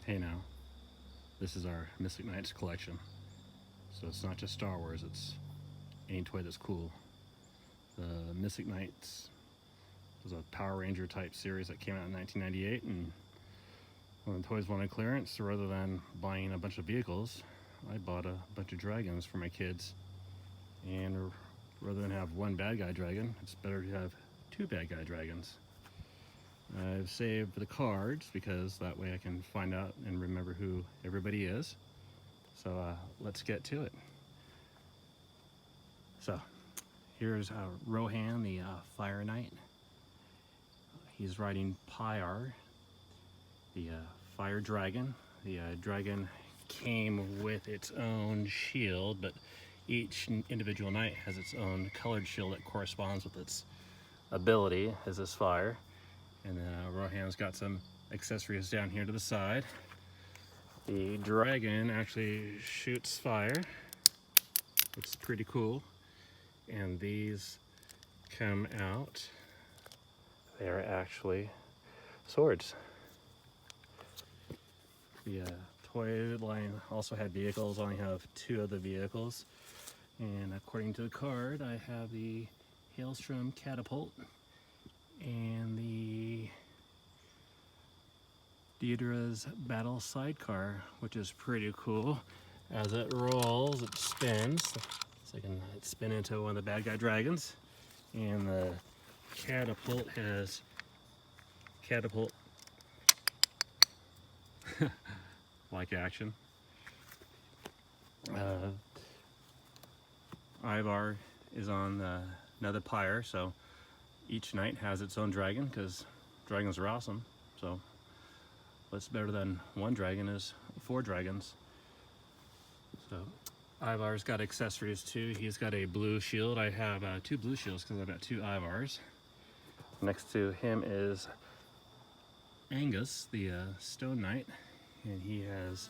Hey now, this is our Mystic Knights collection. So it's not just Star Wars, it's any toy that's cool. The Mystic Knights was a Power Ranger type series that came out in 1998, and when the toys wanted clearance, rather than buying a bunch of vehicles, I bought a bunch of dragons for my kids. And rather than have one bad guy dragon, it's better to have two bad guy dragons. I've saved the cards because that way I can find out and remember who everybody is. So let's get to it. So here's Rohan, the Fire Knight. He's riding Pyre, the fire dragon. The dragon came with its own shield, but each individual knight has its own colored shield that corresponds with its ability as this fire. And Rohan's got some accessories down here to the side. The dragon actually shoots fire, which is pretty cool. And these come out. They are actually swords. The toy line also had vehicles. I only have two of the vehicles. And according to the card, I have the Hailstrom catapult and the Deidre's battle sidecar, which is pretty cool. As it rolls, it spins, so I can spin into one of the bad guy dragons. And the catapult has catapult like action. Ivar is on another pyre, so each knight has its own dragon because dragons are awesome. So what's better than one dragon is four dragons. So Ivar's got accessories too. He's got a blue shield. I have two blue shields because I've got two Ivars. Next to him is Angus, the stone knight, and he has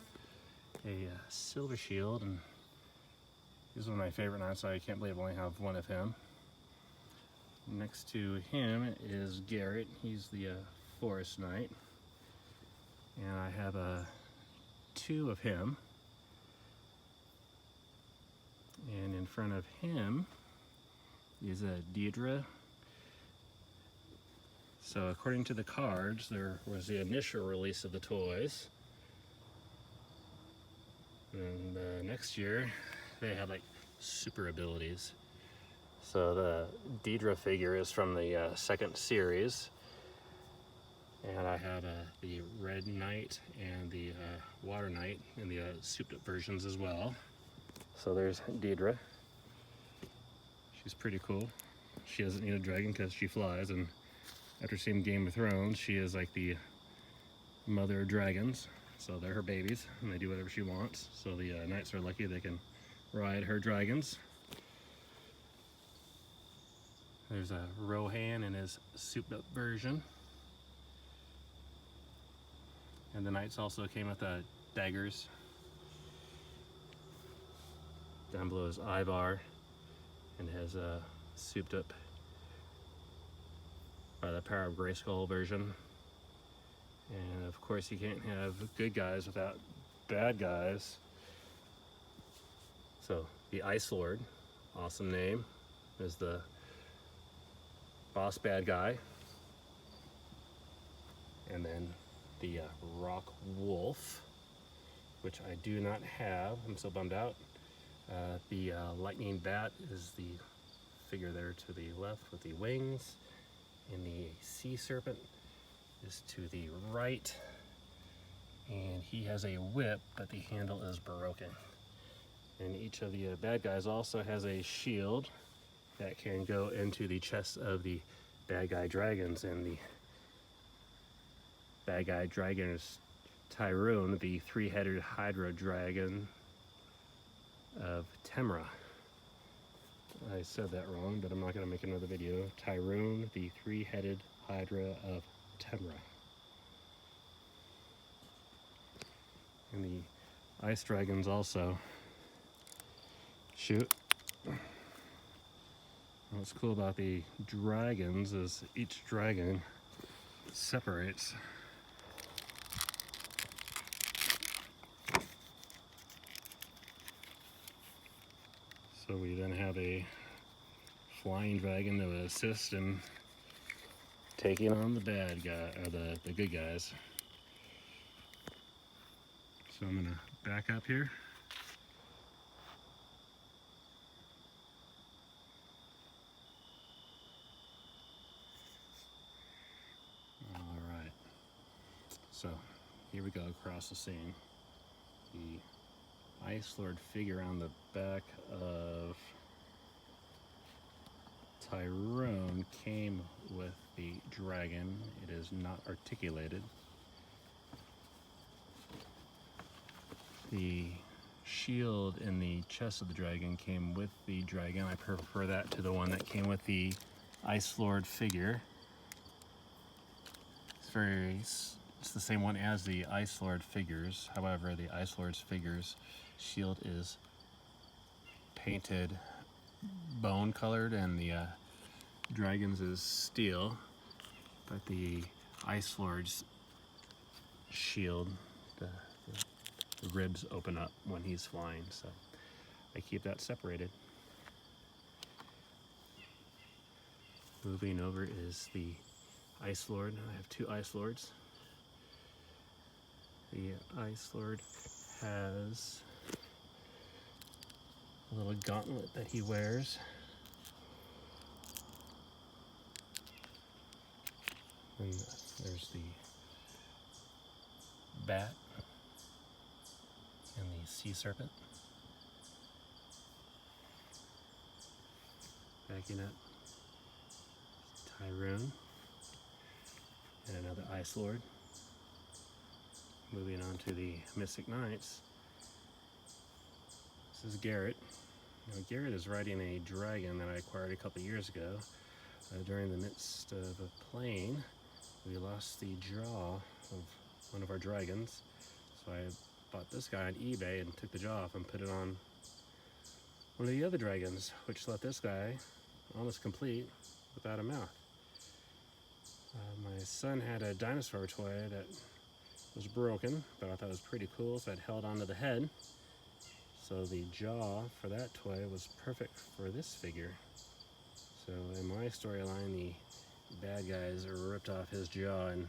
a silver shield, and he's one of my favorite knights, so I can't believe I only have one of him. Next to him is Garrett. He's the forest knight, and I have two of him. And in front of him is Deidre. So according to the cards, there was the initial release of the toys. And next year, they had like super abilities. So the Deidre figure is from the second series. And I have the Red Knight and the Water Knight in the souped up versions as well. So there's Deidre. She's pretty cool. She doesn't need a dragon because she flies, and after seeing Game of Thrones, she is like the mother of dragons. So they're her babies, and they do whatever she wants. So the knights are lucky they can ride her dragons. There's a Rohan in his souped up version. And the knights also came with daggers. Down below is Ivar, and has a souped up by the Power of Grayskull version. And of course you can't have good guys without bad guys. So the Ice Lord, awesome name, is the boss bad guy. And then the Rock Wolf, which I do not have, I'm so bummed out. The Lightning Bat is the figure there to the left with the wings, and the Sea Serpent is to the right, and he has a whip, but the handle is broken. And each of the bad guys also has a shield that can go into the chest of the bad guy dragons, and the bad guy dragon is Tyrune, the three-headed Hydra dragon of Temra. I said that wrong, but I'm not going to make another video. Tyrune, the three-headed Hydra of Temra. And the ice dragons also shoot. What's cool about the dragons is each dragon separates. So we then have a flying dragon to assist in taking on the bad guy, or the good guys. So I'm gonna back up here. All right. So here we go across the scene. The Ice Lord figure on the back of Tyrune came with the dragon. It is not articulated. The shield in the chest of the dragon came with the dragon. I prefer that to the one that came with the Ice Lord figure. It's the same one as the Ice Lord figures. However, the Ice Lord's figures shield is painted bone colored and the dragon's is steel, but the Ice Lord's shield, the ribs open up when he's flying, so I keep that separated. Moving over is the Ice Lord. I have two Ice Lords. The Ice Lord has a little gauntlet that he wears. And there's the bat and the sea serpent. Backing up Tyrune and another Ice Lord. Moving on to the Mystic Knights. This is Garrett. Now Garrett is riding a dragon that I acquired a couple years ago. During the midst of a playing, we lost the jaw of one of our dragons. So I bought this guy on eBay and took the jaw off and put it on one of the other dragons, which left this guy almost complete without a mouth. My son had a dinosaur toy that was broken, but I thought it was pretty cool, so I'd held onto the head. So the jaw for that toy was perfect for this figure. So in my storyline, the bad guys ripped off his jaw, and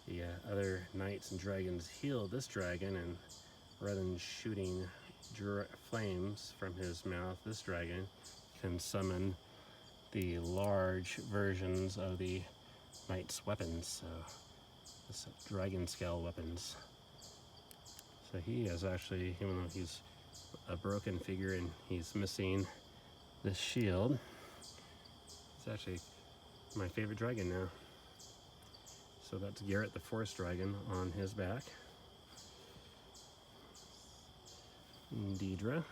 the other knights and dragons healed this dragon, and rather than shooting flames from his mouth, this dragon can summon the large versions of the knight's weapons, so this dragon scale weapons. So he is actually, even though he's a broken figure and he's missing this shield, it's actually my favorite dragon now. So that's Garrett the Forest Dragon on his back. Deidre.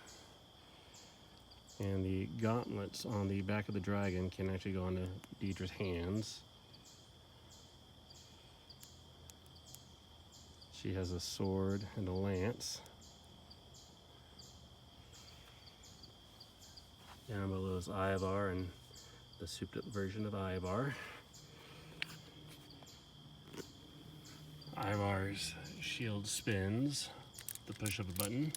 And the gauntlets on the back of the dragon can actually go onto Deidre's hands. She has a sword and a lance. Down below is Ivar and the souped up version of Ivar. Ivar's shield spins to push of a button.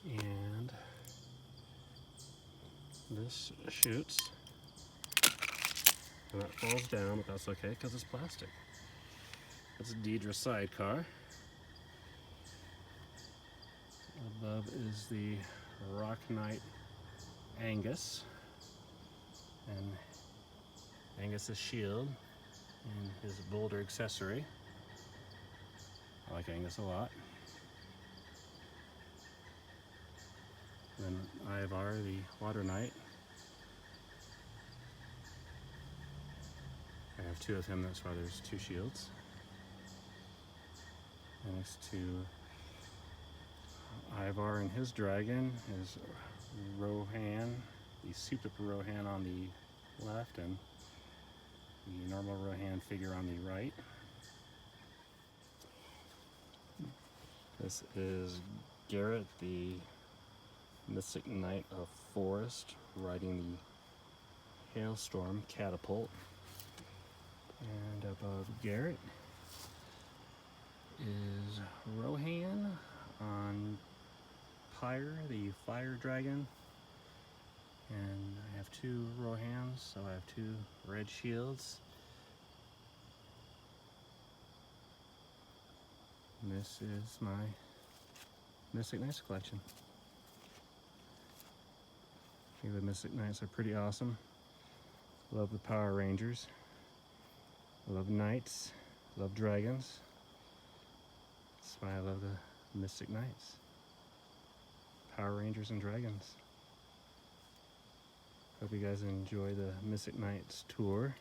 And this shoots. And that falls down, but that's okay because it's plastic. That's Deidre's sidecar. Above is the Rock Knight Angus, and Angus's shield and his boulder accessory. I like Angus a lot. Then Ivar, the Water Knight. I have two of him, that's why there's two shields. Next to Ivar and his dragon is Rohan, the souped up Rohan on the left, and the normal Rohan figure on the right. This is Garrett, the Mystic Knight of Forest, riding the Hailstorm catapult. And above Garrett is Rohan on Pyre, the fire dragon. And I have 2 Rohans, so I have 2 red shields. And this is my Mystic Knights collection. I think the Mystic Knights are pretty awesome. Love the Power Rangers. Love Knights. Love Dragons. That's why I love the Mystic Knights. Power Rangers and Dragons. Hope you guys enjoy the Mystic Knights tour.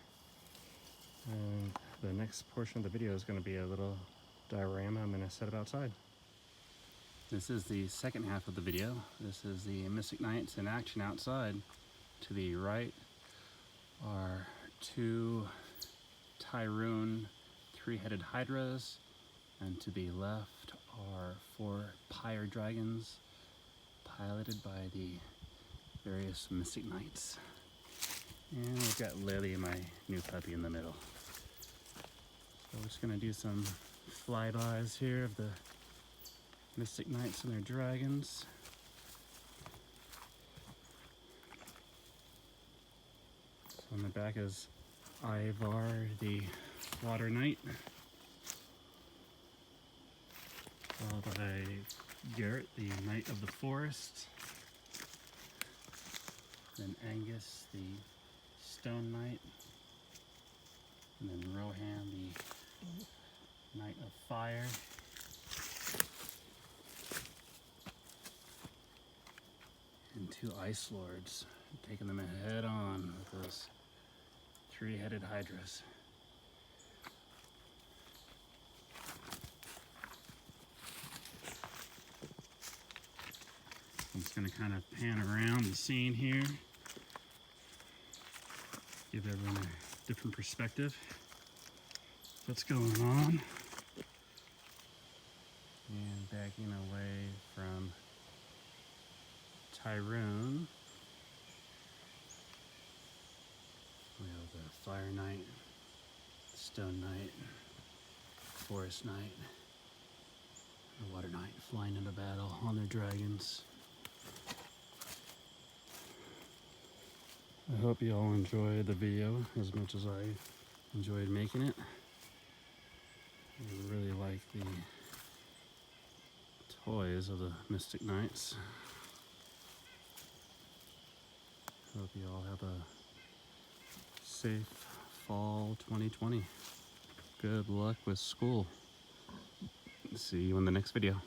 And the next portion of the video is going to be a little diorama I'm going to set up outside. This is the second half of the video. This is the Mystic Knights in action outside. To the right are 2 Tyrune 3-headed hydras, and to the left are 4 Pyre dragons piloted by the various Mystic Knights. And we've got Lily, my new puppy, in the middle. So we're just going to do some flybys here of the Mystic Knights and their dragons. So on the back is Ivar, the Water Knight, followed by Garrett, the Knight of the Forest, then Angus, the Stone Knight, and then Rohan, the Knight of Fire, and 2 Ice Lords, taking them head on with those 3-headed hydras. I'm just going to kind of pan around the scene here, give everyone a different perspective of what's going on. And backing away from Tyrune, we have the Fire Knight, Stone Knight, Forest Knight, the Water Knight flying into battle on their dragons. I hope you all enjoy the video as much as I enjoyed making it. I really like the toys of the Mystic Knights. Hope you all have a safe fall 2020. Good luck with school. See you in the next video.